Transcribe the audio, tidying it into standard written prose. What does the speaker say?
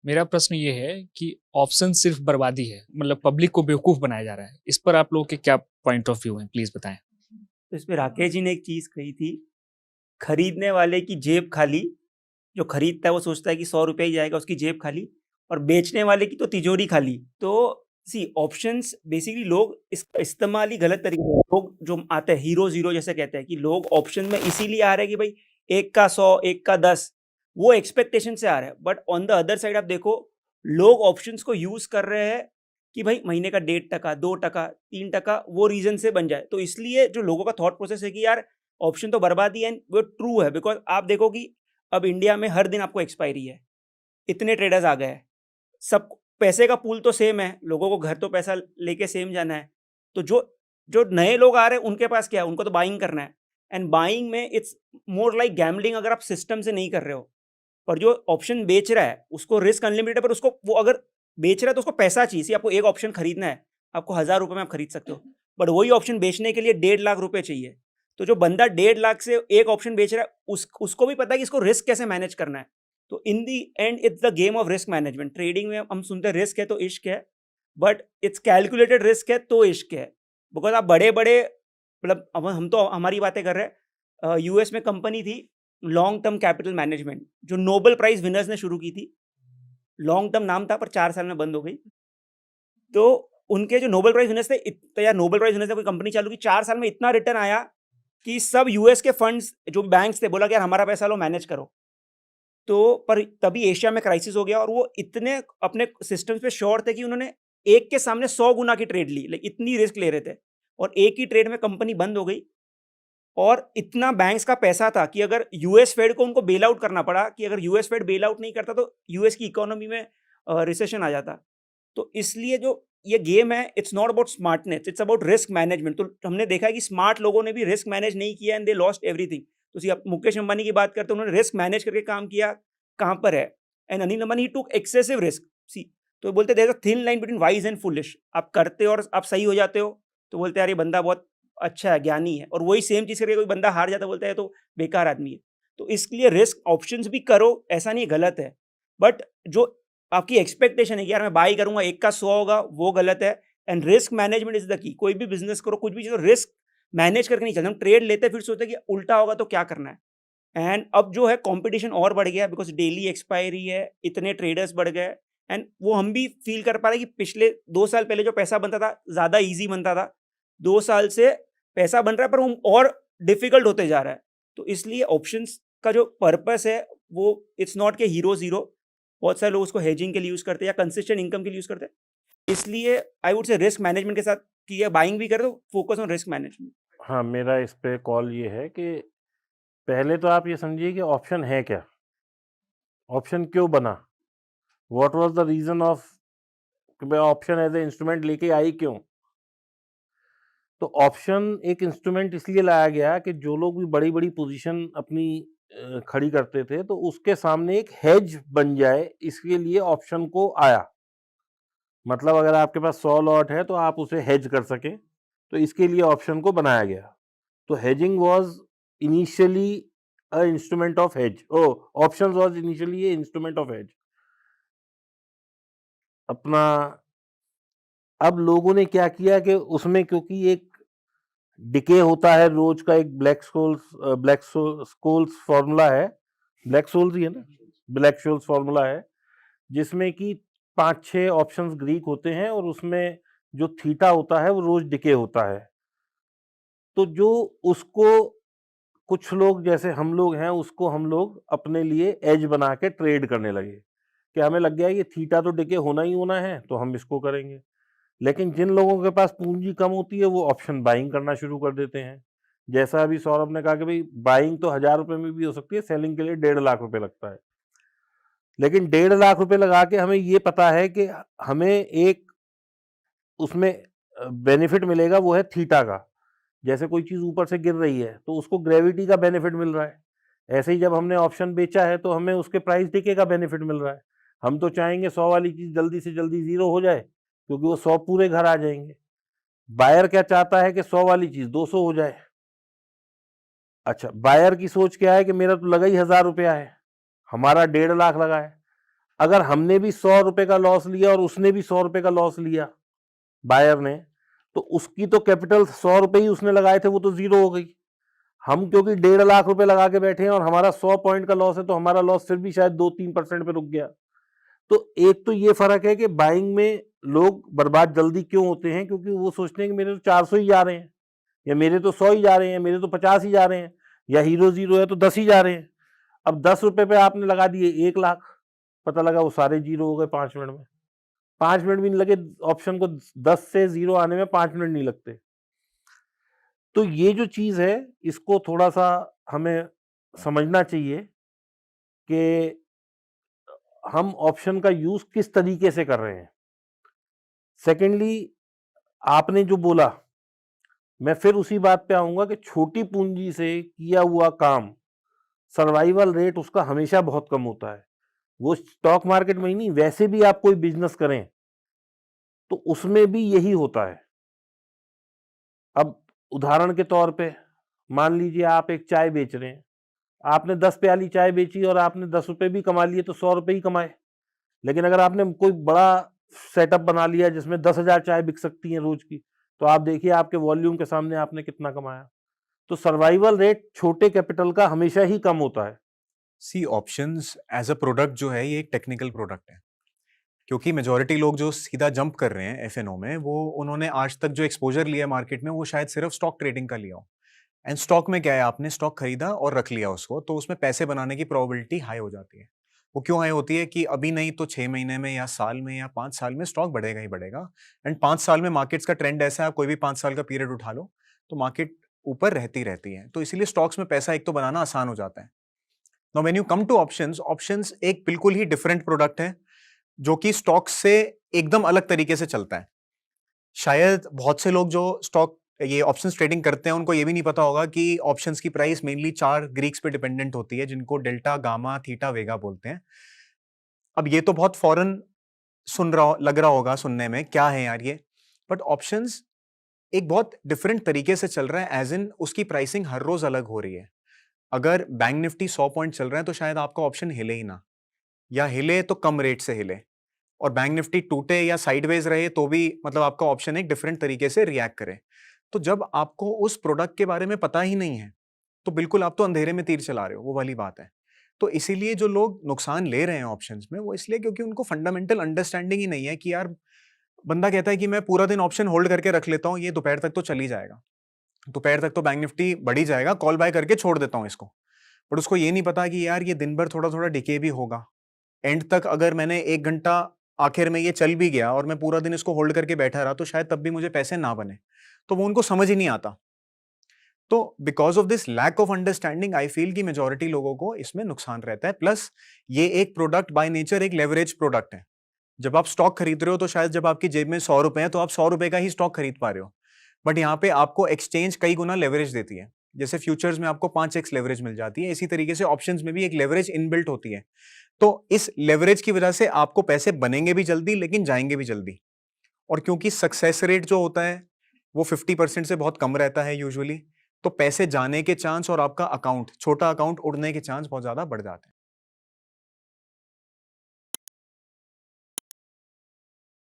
मेरा प्रश्न ये है कि ऑप्शन सिर्फ बर्बादी है, मतलब पब्लिक को बेवकूफ बनाया जा रहा है। इस पर आप लोगों के क्या पॉइंट ऑफ व्यू है, प्लीज बताएं। तो इसमें राकेश जी ने एक चीज कही थी, खरीदने वाले की जेब खाली। जो खरीदता है वो सोचता है कि 100 रुपये ही जाएगा, उसकी जेब खाली। और बेचने वाले की तो तिजोरी खाली। तो सी ऑप्शंस बेसिकली लोग इसका इस्तेमाल ही गलत तरीके से, लोग जो आते हैं हीरो जीरो जैसे कहते हैं कि लोग ऑप्शन में इसीलिए आ रहे हैं कि भाई एक का 100, एक का 10, वो एक्सपेक्टेशन से आ रहा है। But on the other side आप देखो, लोग ऑप्शंस को यूज कर रहे हैं कि भाई महीने का 1.5%, 2%, 3% वो रीजन से बन जाए। तो इसलिए जो लोगों का थॉट प्रोसेस है कि यार ऑप्शन तो बर्बादी है, वो ट्रू है। बिकॉज आप देखो कि अब इंडिया में हर दिन आपको एक्सपायरी है, इतने ट्रेडर्स आ गए हैं, सब पैसे का पूल तो सेम है, लोगों को घर तो पैसा लेके सेम जाना है। तो जो जो नए लोग आ रहे हैं उनके पास क्या है, उनको तो बाइंग करना है। एंड बाइंग में इट्स मोर लाइक गैम्बलिंग अगर आप सिस्टम से नहीं कर रहे हो। पर जो ऑप्शन बेच रहा है उसको रिस्क अनलिमिटेड है, पर उसको वो अगर बेच रहा है तो उसको पैसा चाहिए। आपको एक ऑप्शन खरीदना है, आपको 1,000 रुपए में आप खरीद सकते हो, बट वही ऑप्शन बेचने के लिए 1.5 लाख रुपए चाहिए। तो जो बंदा 1.5 लाख से एक ऑप्शन बेच रहा है उसको भी पता है कि इसको रिस्क कैसे मैनेज करना है। तो in the end it's the game of risk management. Trading में हम सुनते हैं रिस्क है तो इश्क है, बट इट्स कैलकुलेटेड रिस्क है तो इश्क है। बिकॉज आप बड़े बड़े, मतलब अब हम तो हमारी बातें कर रहे हैं, यूएस में कंपनी थी लॉन्ग टर्म कैपिटल मैनेजमेंट, जो नोबेल प्राइज विनर्स ने शुरू की थी। लॉन्ग टर्म नाम था पर 4 साल में बंद हो गई। तो उनके जो नोबेल प्राइज विनर्स थे, तो यार नोबेल प्राइज विनर्स ने कोई कंपनी चालू की, 4 साल में इतना रिटर्न आया कि सब यूएस के फंड्स जो बैंक्स थे बोला कि यार हमारा पैसा लो, मैनेज करो। तो पर तभी एशिया में क्राइसिस हो गया और वो इतने अपने सिस्टम्स पे श्योर थे कि उन्होंने एक के सामने 100 गुना की ट्रेड ली, लाइक इतनी रिस्क ले रहे थे। और एक ही ट्रेड में कंपनी बंद हो गई। और इतना बैंक्स का पैसा था कि अगर यूएस फेड को उनको बेल आउट करना पड़ा, कि अगर यूएस फेड बेल आउट नहीं करता तो यूएस की इकोनॉमी में रिसेशन आ जाता। तो इसलिए जो ये गेम है, it's not about smartness, it's about risk management. तो हमने देखा है कि स्मार्ट लोगों ने भी रिस्क मैनेज नहीं किया एंड दे लॉस्ट एवरीथिंग। तो आप मुकेश अंबानी की बात करते हैं, उन्होंने रिस्क मैनेज करके काम किया, कहाँ पर है। And Anil Ambani he took excessive risk. See, तो बोलते there is a thin line between wise and foolish. आप करते हो और आप सही हो जाते हो तो बोलते हैं यार ये बंदा बहुत अच्छा है, ज्ञानी है। और वही सेम चीज करके कोई बंदा हार जाता, बोलता है तो बेकार आदमी है। तो इसके लिए रिस्क ऑप्शंस भी करो, ऐसा नहीं गलत है। बट जो आपकी एक्सपेक्टेशन है कि यार मैं बाई करूंगा एक का 100 होगा, वो गलत है। And risk management is the key. कोई भी बिजनेस करो, कुछ भी चीज, रिस्क मैनेज करके नहीं चलते। हम ट्रेड लेते फिर सोचते कि उल्टा होगा तो क्या करना है। एंड अब जो है कंपटीशन और बढ़ गया, बिकॉज डेली एक्सपायरी है, इतने ट्रेडर्स बढ़ गए। एंड वो हम भी फील कर पा रहे हैं कि पिछले 2 साल पहले जो पैसा बनता था ज्यादा ईजी बनता था, 2 साल से पैसा बन रहा है पर वो और डिफिकल्ट होते जा रहा है। तो इसलिए ऑप्शंस का जो पर्पस है वो इट्स नॉट के हीरो जीरो। बहुत सारे लोग उसको हेजिंग के लिए यूज करते हैं या कंसिस्टेंट इनकम के लिए यूज करते हैं। इसलिए I would say risk management के साथ कि बाइंग भी कर दो, फोकस ऑन रिस्क मैनेजमेंट। हाँ, मेरा इस पे कॉल ये है कि पहले तो आप ये समझिए कि ऑप्शन है क्या? ऑप्शन क्यों बना? What was the reason of कि मैं ऑप्शन एज़ अ इंस्ट्रूमेंट लेके आई क्यों? तो ऑप्शन एक इंस्ट्रूमेंट इसलिए लाया गया कि जो लोग भी बड़ी-बड़ी पोज़ीशन अपनी खड़ी करते थे, तो उसके सामने एक हेज बन जाए, इसके लिए ऑप्शन को आया। मतलब अगर आपके पास 100 लॉट है, तो आप उसे हेज कर सकें, तो इसके लिए ऑप्शन को बनाया गया। तो hedging was initially a instrument of hedge. Oh! Options was initially A instrument of hedge. अपना अब लोगों ने क्या किया कि उसमें क्योंकि एक डिके होता है रोज का, एक ब्लैक फॉर्मूला है, ब्लैक सोल्स ही है ना, ब्लैक सोल्स फॉर्मूला है, जिसमें कि 5-6 ऑप्शंस ग्रीक होते हैं और उसमें जो थीटा होता है वो रोज डिके होता है। तो जो उसको कुछ लोग जैसे हम लोग हैं, उसको हम लोग अपने लिए एज बना के ट्रेड करने लगे कि हमें लग गया ये थीटा तो डिके होना ही होना है, तो हम इसको करेंगे। लेकिन जिन लोगों के पास पूंजी कम होती है वो ऑप्शन बाइंग करना शुरू कर देते हैं। जैसा अभी सौरभ ने कहा कि भाई बाइंग तो 1,000 रुपए में भी हो सकती है, सेलिंग के लिए 1.5 लाख रुपए लगता है। लेकिन 1.5 लाख रुपए लगा के हमें ये पता है कि हमें एक उसमें बेनिफिट मिलेगा, वो है थीटा का। जैसे कोई चीज ऊपर से गिर रही है तो उसको ग्रेविटी का बेनिफिट मिल रहा है, ऐसे ही जब हमने ऑप्शन बेचा है तो हमें उसके प्राइस डिके का बेनिफिट मिल रहा है। हम तो चाहेंगे 100 वाली चीज जल्दी से जल्दी 0 हो जाए, क्योंकि वो 100 पूरे घर आ जाएंगे। बायर क्या चाहता है कि 100 वाली चीज 200 हो जाए। अच्छा, बायर की सोच क्या है कि मेरा तो लगा ही 1,000 रुपया है, हमारा 1.5 लाख लगा है। अगर हमने भी 100 रुपए का लॉस लिया और उसने भी 100 रुपए का लॉस लिया बायर ने, तो उसकी तो कैपिटल 100 रुपए ही उसने लगाए थे, वो तो जीरो हो गई। हम क्योंकि 1.5 लाख रुपए लगा के बैठे हैं और हमारा 100 पॉइंट का लॉस है, तो हमारा लॉस फिर भी शायद 2-3% पे रुक गया। तो एक तो ये फर्क है कि बाइंग में लोग बर्बाद जल्दी क्यों होते हैं, क्योंकि वो सोचते हैं कि मेरे तो 400 ही जा रहे हैं, या मेरे तो 100 ही जा रहे हैं, मेरे तो 50 ही जा रहे हैं, या हीरो जीरो है तो 10 ही जा रहे हैं। अब 10 रुपए पे आपने लगा दिए 1 लाख, पता लगा वो सारे जीरो हो गए 5 मिनट में। 5 मिनट भी नहीं लगे, ऑप्शन को 10 से जीरो आने में 5 मिनट नहीं लगते। तो ये जो चीज है, इसको थोड़ा सा हमें समझना चाहिए कि हम ऑप्शन का यूज किस तरीके से कर रहे हैं। सेकेंडली, आपने जो बोला, मैं फिर उसी बात पे आऊंगा कि छोटी पूंजी से किया हुआ काम, सर्वाइवल रेट उसका हमेशा बहुत कम होता है। वो स्टॉक मार्केट में ही नहीं, वैसे भी आप कोई बिजनेस करें तो उसमें भी यही होता है। अब उदाहरण के तौर पे मान लीजिए आप एक चाय बेच रहे हैं, आपने 10 प्याली चाय बेची और आपने 10 रुपए भी कमा लिए, तो 100 रुपए ही कमाए। लेकिन अगर आपने कोई बड़ा सेटअप बना लिया जिसमें 10,000 चाय बिक सकती हैं रोज की, तो आप देखिए आपके वॉल्यूम के सामने आपने कितना कमाया। तो सर्वाइवल रेट छोटे कैपिटल का हमेशा ही कम होता है। सी ऑप्शंस एज अ प्रोडक्ट जो है, ये एक टेक्निकल प्रोडक्ट है, क्योंकि मेजॉरिटी लोग जो सीधा जंप कर रहे हैं एफएनओ में, वो उन्होंने आज तक जो एक्सपोजर लिया मार्केट में वो शायद सिर्फ स्टॉक ट्रेडिंग का लिया हो। एंड स्टॉक में क्या है, आपने स्टॉक खरीदा और रख लिया उसको, तो उसमें पैसे बनाने की प्रोबेबिलिटी हाई हो जाती है। वो क्यों हाई होती है कि अभी नहीं तो 6 महीने में या साल में या 5 साल में स्टॉक बढ़ेगा ही बढ़ेगा। एंड 5 साल में मार्केट्स का ट्रेंड ऐसा है, आप कोई भी 5 साल का पीरियड उठा लो तो मार्केट ऊपर रहती रहती है। तो इसीलिए स्टॉक्स में पैसा एक तो बनाना आसान हो जाता है। Now when you come two options, options एक बिल्कुल ही डिफरेंट प्रोडक्ट है जो कि स्टॉक से एकदम अलग तरीके से चलता है। शायद बहुत से लोग जो स्टॉक ये ऑप्शंस ट्रेडिंग करते हैं उनको ये भी नहीं पता होगा कि ऑप्शंस की प्राइस मेनली 4 ग्रीक्स पे डिपेंडेंट होती है, जिनको डेल्टा, गामा, थीटा, वेगा बोलते हैं। अब ये तो बहुत फॉरेन लग रहा होगा सुनने में, क्या है यार ये, बट ऑप्शंस एक बहुत डिफरेंट तरीके से चल रहा है, एज इन उसकी प्राइसिंग हर रोज अलग हो रही है। अगर बैंक निफ्टी 100 पॉइंट चल रहा है तो शायद आपका ऑप्शन हिले ही ना, या हिले तो कम रेट से हिले, और बैंक निफ्टी टूटे या साइडवेज रहे तो भी मतलब आपका ऑप्शन एक डिफरेंट तरीके से रिएक्ट करे। तो जब आपको उस प्रोडक्ट के बारे में पता ही नहीं है तो बिल्कुल आप तो अंधेरे में तीर चला रहे हो, वो वाली बात है। तो इसीलिए जो लोग नुकसान ले रहे हैं ऑप्शंस में, वो इसलिए क्योंकि उनको फंडामेंटल अंडरस्टैंडिंग ही नहीं है कि यार, बंदा कहता है कि मैं पूरा दिन ऑप्शन होल्ड करके रख लेता हूँ, ये दोपहर तक तो चल ही जाएगा, दोपहर तक तो बैंक निफ्टी बढ़ ही जाएगा, कॉल बाय करके छोड़ देता हूँ इसको। बट उसको ये नहीं पता कि यार ये दिन भर थोड़ा थोड़ा डिके भी होगा, एंड तक अगर मैंने 1 घंटा आखिर में ये चल भी गया और मैं पूरा दिन इसको होल्ड करके बैठा रहा तो शायद तब भी मुझे पैसे ना बने। तो वो उनको समझ ही नहीं आता। तो because of this lack of understanding, I feel कि मेजॉरिटी लोगों को इसमें नुकसान रहता है। प्लस ये एक प्रोडक्ट बाय नेचर एक लेवरेज प्रोडक्ट है। जब आप स्टॉक खरीद रहे हो तो शायद जब आपकी जेब में 100 रुपए हैं तो आप 100 रुपए का ही स्टॉक खरीद पा रहे हो, बट यहाँ पे आपको एक्सचेंज कई गुना लेवरेज देती है। जैसे फ्यूचर्स में आपको 5x लेवरेज मिल जाती है, इसी तरीके से ऑप्शंस में भी एक लेवरेज इनबिल्ट होती है। तो इस लेवरेज की वजह से आपको पैसे बनेंगे भी जल्दी लेकिन जाएंगे भी जल्दी। और क्योंकि सक्सेस रेट जो होता है वो 50% से बहुत कम रहता है यूजुअली, तो पैसे जाने के चांस और आपका अकाउंट, छोटा अकाउंट उड़ने के चांस बहुत ज्यादा बढ़ जाते हैं।